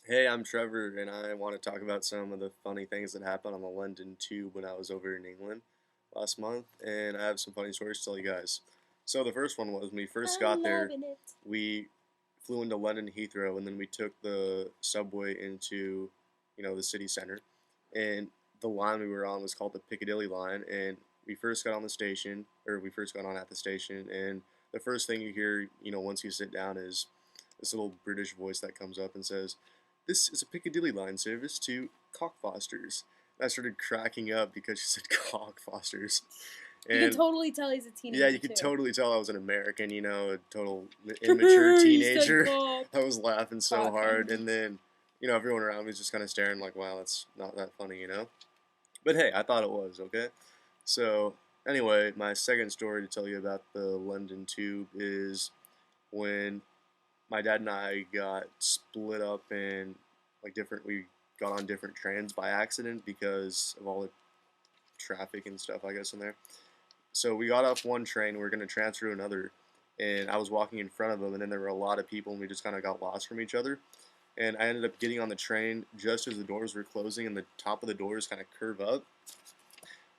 Hey, I'm Trevor, and I want to talk about some of the funny things that happened on the London Tube when I was over in England last month, and I have some funny stories to tell you guys. So the first one was when we first I'm got there, loving it. we flew into London Heathrow, and then we took the subway into, the city center, and the line we were on was called the Piccadilly line, and we first got on the station, or we first got on at the station, and the first thing you hear, once you sit down is this little British voice that comes up and says, "This is a Piccadilly line service to Cockfosters." And I started cracking up because she said Cockfosters. You can And totally tell he's a yeah, teenager you could too. totally tell I was an American, a total immature Trevor, you said teenager. cock. I was laughing so hard. Cocking. And then, everyone around me was just kind of staring like, wow, that's not that funny. But hey, I thought it was, okay? So, anyway, my second story to tell you about the London Tube is when my dad and I got split up in we got on different trains by accident because of all the traffic and stuff I guess in there. So we got off one train, we were going to transfer to another, and I was walking in front of him, and then there were a lot of people, and we just kind of got lost from each other. And I ended up getting on the train just as the doors were closing, and the top of the doors kind of curve up.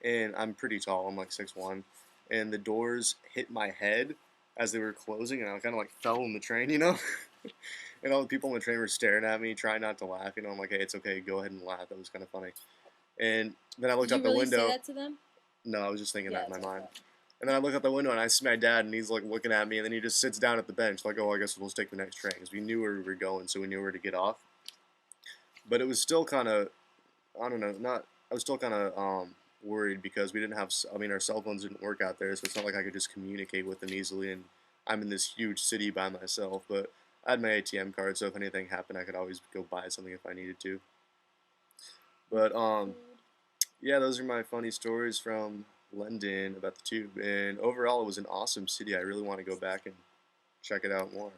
And I'm pretty tall, I'm like 6'1", and the doors hit my head as they were closing, and I kind of like fell in the train. And all the people on the train were staring at me, trying not to laugh. I'm like, hey, it's okay, go ahead and laugh. That was kind of funny. And then I looked Did you out the really say window. that to them? No, I was just thinking that Yeah, in my that's what I mind. thought. And then I look out the window and I see my dad, and he's like looking at me, and then he just sits down at the bench, like, oh, I guess we'll just take the next train, because we knew where we were going, so we knew where to get off. But it was still kind of, I don't know, not. I was still kind of worried because we didn't have. I mean, our cell phones didn't work out there, so it's not like I could just communicate with them easily. And I'm in this huge city by myself, but I had my ATM card, so if anything happened, I could always go buy something if I needed to. But Dude. yeah, those are my funny stories from London about the tube. And overall, it was an awesome city. I really want to go back and check it out more.